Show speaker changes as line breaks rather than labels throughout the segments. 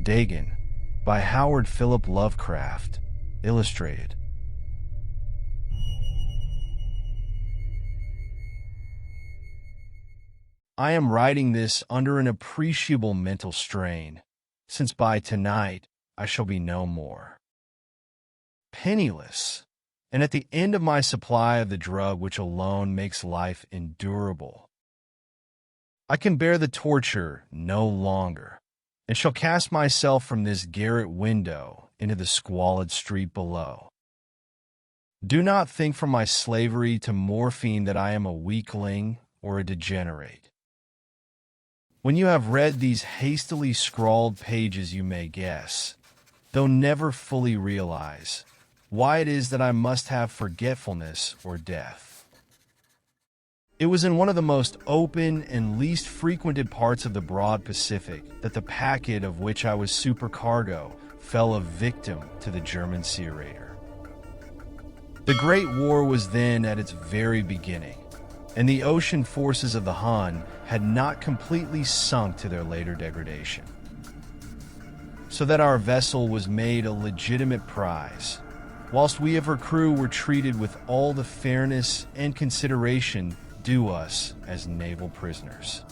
Dagon by Howard Philip Lovecraft, illustrated. I am writing this under an appreciable mental strain, since by tonight I shall be no more. Penniless, and at the end of my supply of the drug which alone makes life endurable. I can bear the torture no longer, and shall cast myself from this garret window into the squalid street below. Do not think from my slavery to morphine that I am a weakling or a degenerate. When you have read these hastily scrawled pages, you may guess, though never fully realize, why it is that I must have forgetfulness or death. It was in one of the most open and least frequented parts of the broad Pacific that the packet of which I was supercargo fell a victim to the German sea raider. The Great War was then at its very beginning, and the ocean forces of the Hun had not completely sunk to their later degradation. So that our vessel was made a legitimate prize, whilst we of her crew were treated with all the fairness and consideration due us as naval prisoners.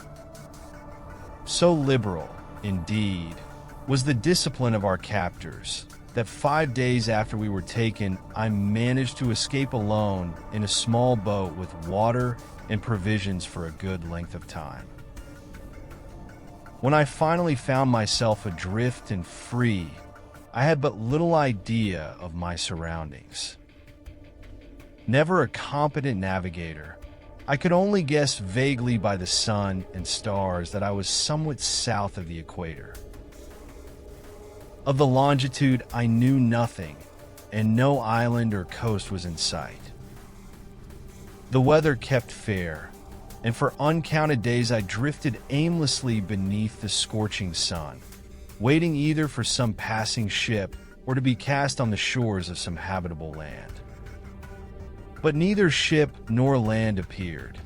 So liberal, indeed, was the discipline of our captors that 5 days after we were taken, I managed to escape alone in a small boat with water and provisions for a good length of time. When I finally found myself adrift and free, I had but little idea of my surroundings. Never a competent navigator, I could only guess vaguely by the sun and stars that I was somewhat south of the equator. Of the longitude, I knew nothing, and no island or coast was in sight. The weather kept fair, and for uncounted days I drifted aimlessly beneath the scorching sun, waiting either for some passing ship or to be cast on the shores of some habitable land. But neither ship nor land appeared,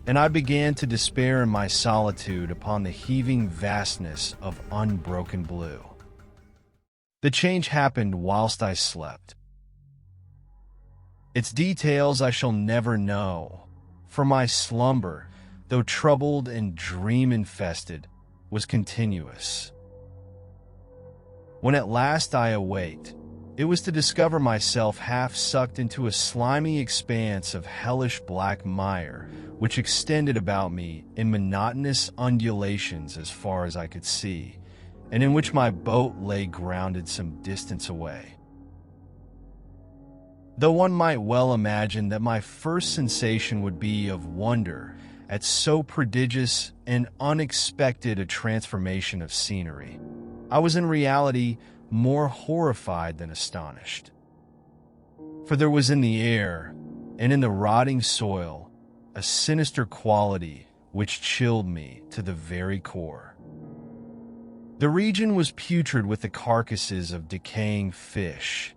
and I began to despair in my solitude upon the heaving vastness of unbroken blue. The change happened whilst I slept. Its details I shall never know, for my slumber, though troubled and dream-infested, was continuous. When at last I awaked, it was to discover myself half sucked into a slimy expanse of hellish black mire, which extended about me in monotonous undulations as far as I could see, and in which my boat lay grounded some distance away. Though one might well imagine that my first sensation would be of wonder at so prodigious and unexpected a transformation of scenery, I was in reality more horrified than astonished. For there was in the air, and in the rotting soil, a sinister quality which chilled me to the very core. The region was putrid with the carcasses of decaying fish,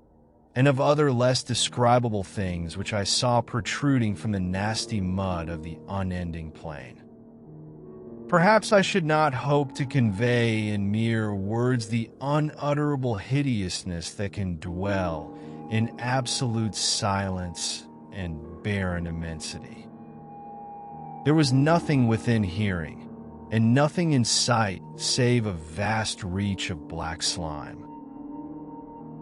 and of other less describable things which I saw protruding from the nasty mud of the unending plain. Perhaps I should not hope to convey in mere words the unutterable hideousness that can dwell in absolute silence and barren immensity. There was nothing within hearing, and nothing in sight save a vast reach of black slime.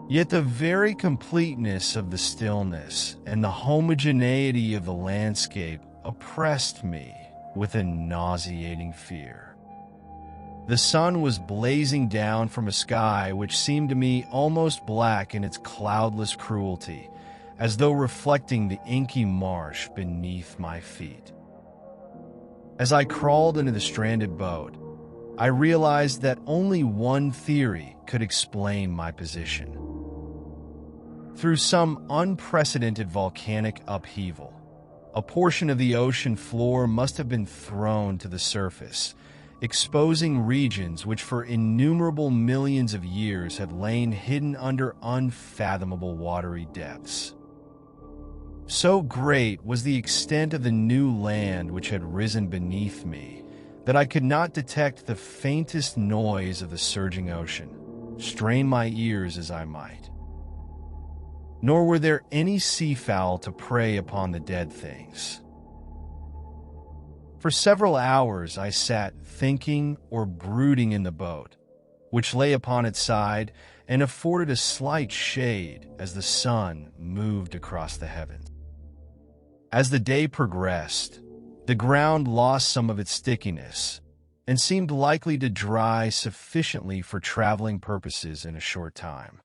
Yet the very completeness of the stillness and the homogeneity of the landscape oppressed me with a nauseating fear. The sun was blazing down from a sky which seemed to me almost black in its cloudless cruelty, as though reflecting the inky marsh beneath my feet. As I crawled into the stranded boat, I realized that only one theory could explain my position. Through some unprecedented volcanic upheaval, a portion of the ocean floor must have been thrown to the surface, exposing regions which for innumerable millions of years had lain hidden under unfathomable watery depths. So great was the extent of the new land which had risen beneath me that I could not detect the faintest noise of the surging ocean, strain my ears as I might. Nor were there any seafowl to prey upon the dead things. For several hours I sat thinking or brooding in the boat, which lay upon its side and afforded a slight shade as the sun moved across the heavens. As the day progressed, the ground lost some of its stickiness and seemed likely to dry sufficiently for traveling purposes in a short time.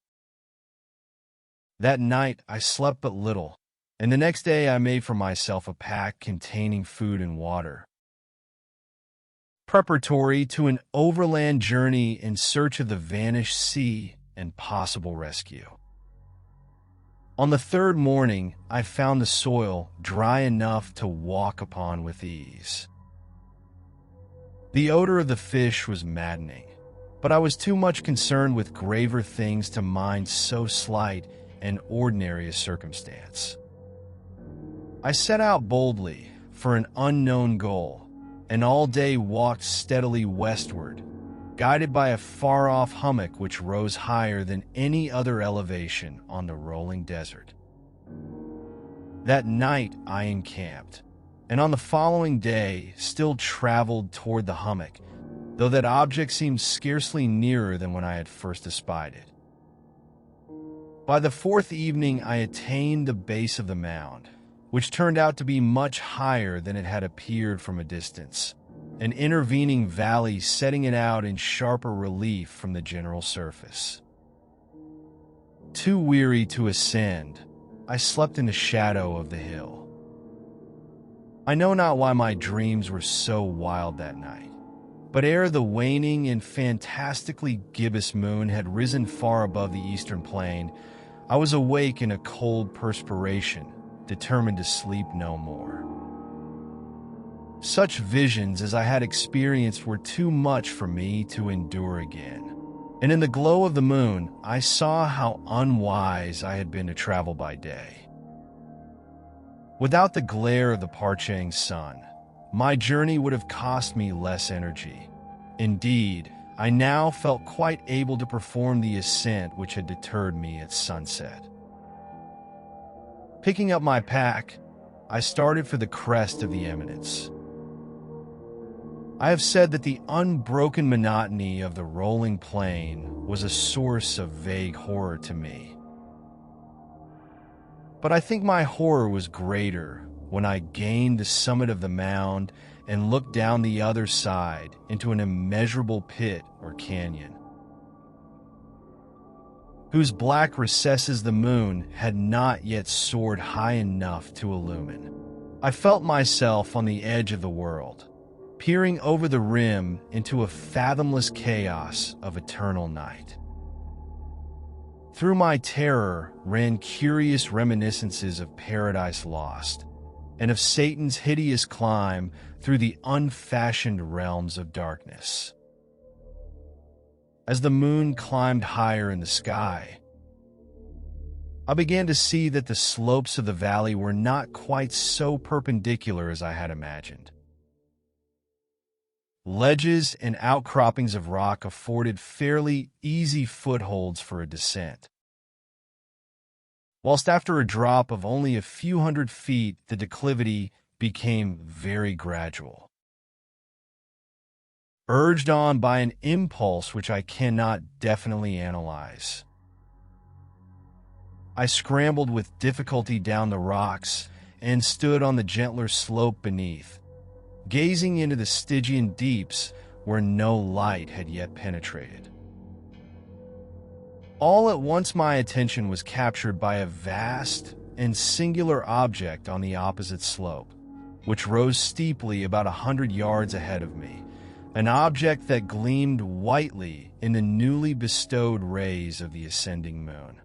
That night I slept but little, and the next day I made for myself a pack containing food and water, preparatory to an overland journey in search of the vanished sea and possible rescue. On the third morning, I found the soil dry enough to walk upon with ease. The odor of the fish was maddening, but I was too much concerned with graver things to mind so slight and ordinary a circumstance. I set out boldly for an unknown goal, and all day walked steadily westward, guided by a far-off hummock which rose higher than any other elevation on the rolling desert. That night I encamped, and on the following day still traveled toward the hummock, though that object seemed scarcely nearer than when I had first espied it. By the fourth evening I attained the base of the mound, which turned out to be much higher than it had appeared from a distance, an intervening valley setting it out in sharper relief from the general surface. Too weary to ascend, I slept in the shadow of the hill. I know not why my dreams were so wild that night, but ere the waning and fantastically gibbous moon had risen far above the eastern plain, I was awake in a cold perspiration, determined to sleep no more. Such visions as I had experienced were too much for me to endure again, and in the glow of the moon I saw how unwise I had been to travel by day. Without the glare of the parching sun, my journey would have cost me less energy. Indeed, I now felt quite able to perform the ascent which had deterred me at sunset. Picking up my pack, I started for the crest of the eminence. I have said that the unbroken monotony of the rolling plain was a source of vague horror to me. But I think my horror was greater when I gained the summit of the mound and looked down the other side into an immeasurable pit or canyon, whose black recesses the moon had not yet soared high enough to illumine. I felt myself on the edge of the world, peering over the rim into a fathomless chaos of eternal night. Through my terror ran curious reminiscences of Paradise Lost and of Satan's hideous climb through the unfashioned realms of darkness. As the moon climbed higher in the sky, I began to see that the slopes of the valley were not quite so perpendicular as I had imagined. Ledges and outcroppings of rock afforded fairly easy footholds for a descent, whilst after a drop of only a few hundred feet the declivity became very gradual. Urged on by an impulse which I cannot definitely analyze, I scrambled with difficulty down the rocks and stood on the gentler slope beneath, gazing into the Stygian deeps where no light had yet penetrated. All at once my attention was captured by a vast and singular object on the opposite slope, which rose steeply about 100 yards ahead of me, an object that gleamed whitely in the newly bestowed rays of the ascending moon.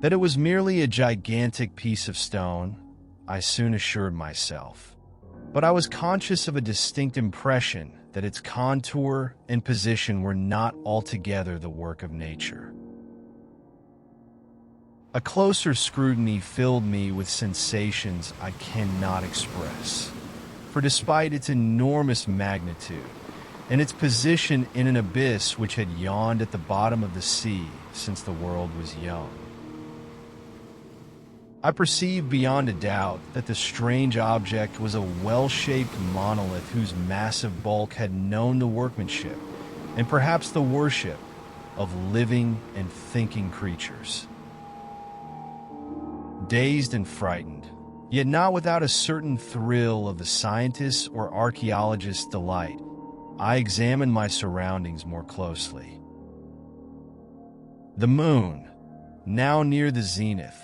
That it was merely a gigantic piece of stone, I soon assured myself, but I was conscious of a distinct impression that its contour and position were not altogether the work of nature. A closer scrutiny filled me with sensations I cannot express, for despite its enormous magnitude, and its position in an abyss which had yawned at the bottom of the sea since the world was young. I perceived beyond a doubt that the strange object was a well-shaped monolith whose massive bulk had known the workmanship, and perhaps the worship, of living and thinking creatures. Dazed and frightened, yet not without a certain thrill of the scientist's or archaeologist's delight, I examined my surroundings more closely. The moon, now near the zenith,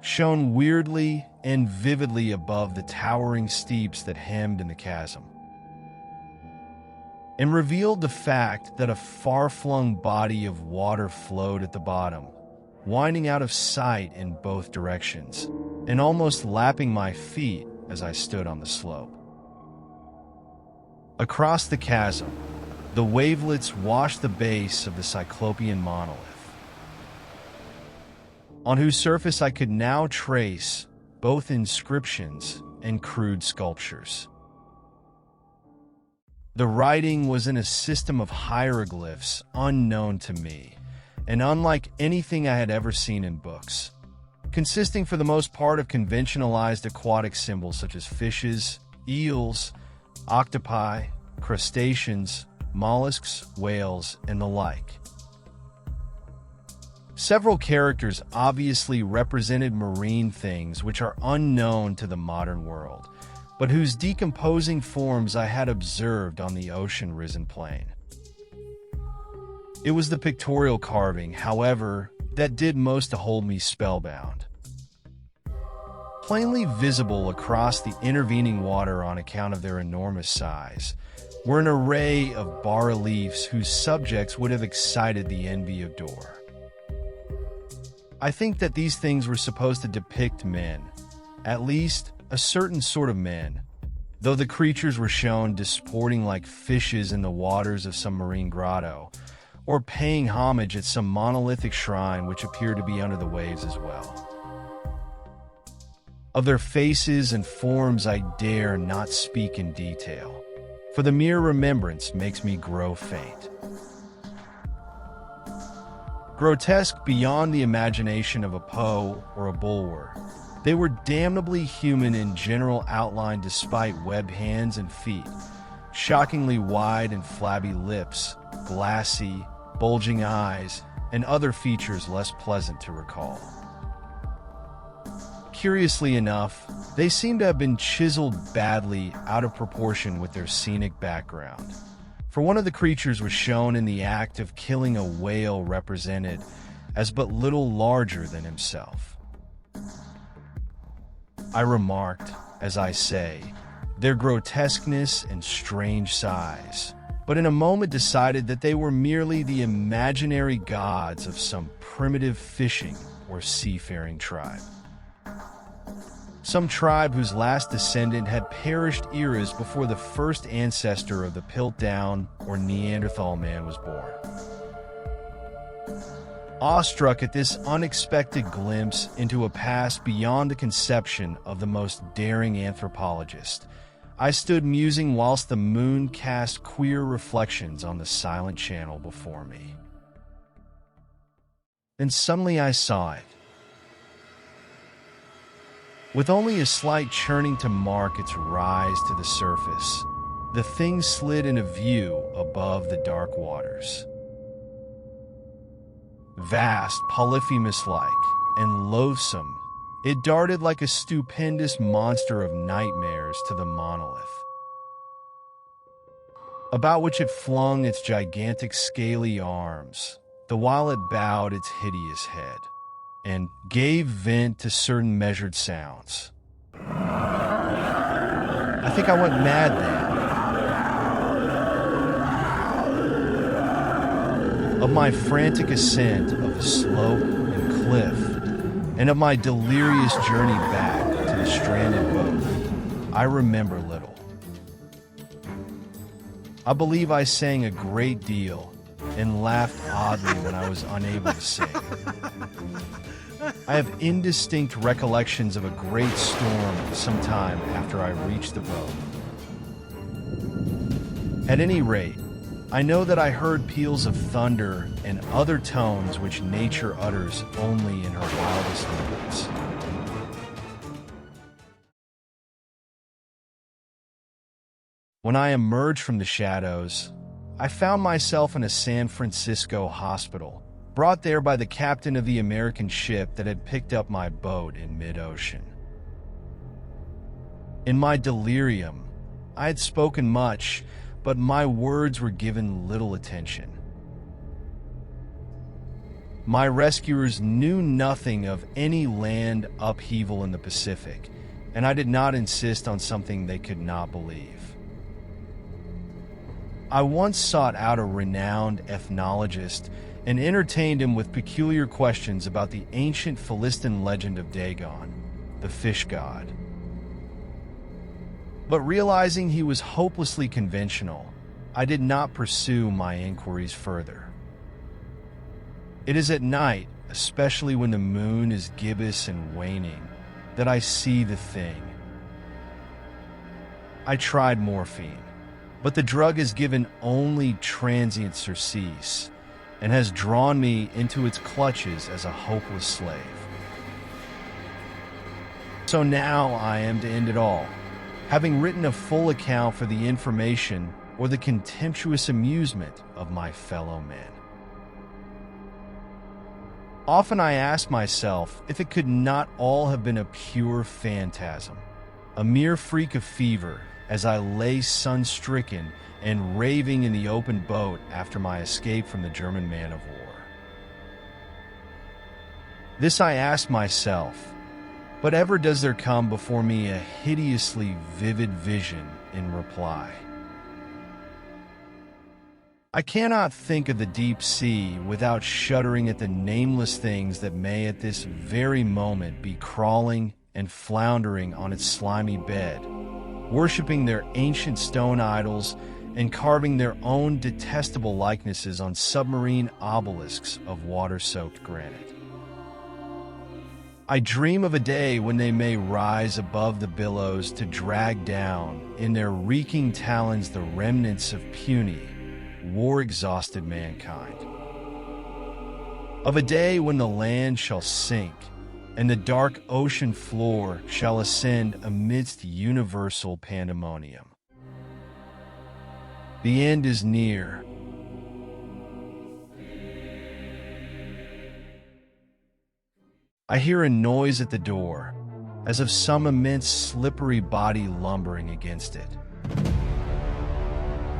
shone weirdly and vividly above the towering steeps that hemmed in the chasm, and revealed the fact that a far-flung body of water flowed at the bottom, winding out of sight in both directions, and almost lapping my feet as I stood on the slope. Across the chasm, the wavelets washed the base of the cyclopean monolith, on whose surface I could now trace both inscriptions and crude sculptures. The writing was in a system of hieroglyphs unknown to me, and unlike anything I had ever seen in books, consisting for the most part of conventionalized aquatic symbols such as fishes, eels, octopi, crustaceans, mollusks, whales, and the like. Several characters obviously represented marine things which are unknown to the modern world, but whose decomposing forms I had observed on the ocean-risen plain. It was the pictorial carving, however, that did most to hold me spellbound. Plainly visible across the intervening water on account of their enormous size were an array of bas-reliefs whose subjects would have excited the envy of Dor. I think that these things were supposed to depict men, at least a certain sort of men, though the creatures were shown disporting like fishes in the waters of some marine grotto, or paying homage at some monolithic shrine which appeared to be under the waves as well. Of their faces and forms I dare not speak in detail, for the mere remembrance makes me grow faint. Grotesque beyond the imagination of a Poe or a Bulwer, they were damnably human in general outline despite webbed hands and feet, shockingly wide and flabby lips, glassy, bulging eyes, and other features less pleasant to recall. Curiously enough, they seem to have been chiseled badly out of proportion with their scenic background, for one of the creatures was shown in the act of killing a whale represented as but little larger than himself. I remarked, as I say, their grotesqueness and strange size, but in a moment decided that they were merely the imaginary gods of some primitive fishing or seafaring tribe. Some tribe whose last descendant had perished eras before the first ancestor of the Piltdown or Neanderthal man was born. Awestruck at this unexpected glimpse into a past beyond the conception of the most daring anthropologist, I stood musing whilst the moon cast queer reflections on the silent channel before me. Then suddenly I saw it. With only a slight churning to mark its rise to the surface, the thing slid into view above the dark waters. Vast, Polyphemus-like, and loathsome, it darted like a stupendous monster of nightmares to the monolith, about which it flung its gigantic scaly arms, the while it bowed its hideous head, and gave vent to certain measured sounds. I think I went mad then. Of my frantic ascent of the slope and cliff, and of my delirious journey back to the stranded boat, I remember little. I believe I sang a great deal and laughed oddly when I was unable to sing. I have indistinct recollections of a great storm sometime after I reached the boat. At any rate, I know that I heard peals of thunder and other tones which nature utters only in her wildest moments. When I emerged from the shadows, I found myself in a San Francisco hospital, brought there by the captain of the American ship that had picked up my boat in mid-ocean. In my delirium, I had spoken much, but my words were given little attention. My rescuers knew nothing of any land upheaval in the Pacific, and I did not insist on something they could not believe. I once sought out a renowned ethnologist and entertained him with peculiar questions about the ancient Philistine legend of Dagon, the fish god. But realizing he was hopelessly conventional, I did not pursue my inquiries further. It is at night, especially when the moon is gibbous and waning, that I see the thing. I tried morphine, but the drug has given only transient surcease and has drawn me into its clutches as a hopeless slave. So now I am to end it all, having written a full account for the information or the contemptuous amusement of my fellow men. Often I ask myself if it could not all have been a pure phantasm, a mere freak of fever, as I lay sun-stricken and raving in the open boat after my escape from the German man-of-war. This I ask myself, but ever does there come before me a hideously vivid vision in reply. I cannot think of the deep sea without shuddering at the nameless things that may at this very moment be crawling and floundering on its slimy bed, worshipping their ancient stone idols and carving their own detestable likenesses on submarine obelisks of water-soaked granite. I dream of a day when they may rise above the billows to drag down in their reeking talons the remnants of puny, war-exhausted mankind. Of a day when the land shall sink and the dark ocean floor shall ascend amidst universal pandemonium. The end is near. I hear a noise at the door, as of some immense slippery body lumbering against it.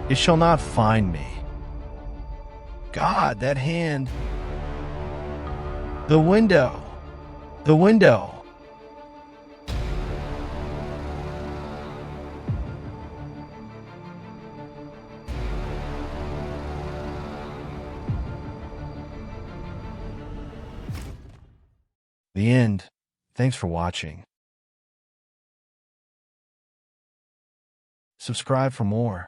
It shall not find me. God, that hand! The window! The window! The end. Thanks for watching. Subscribe for more.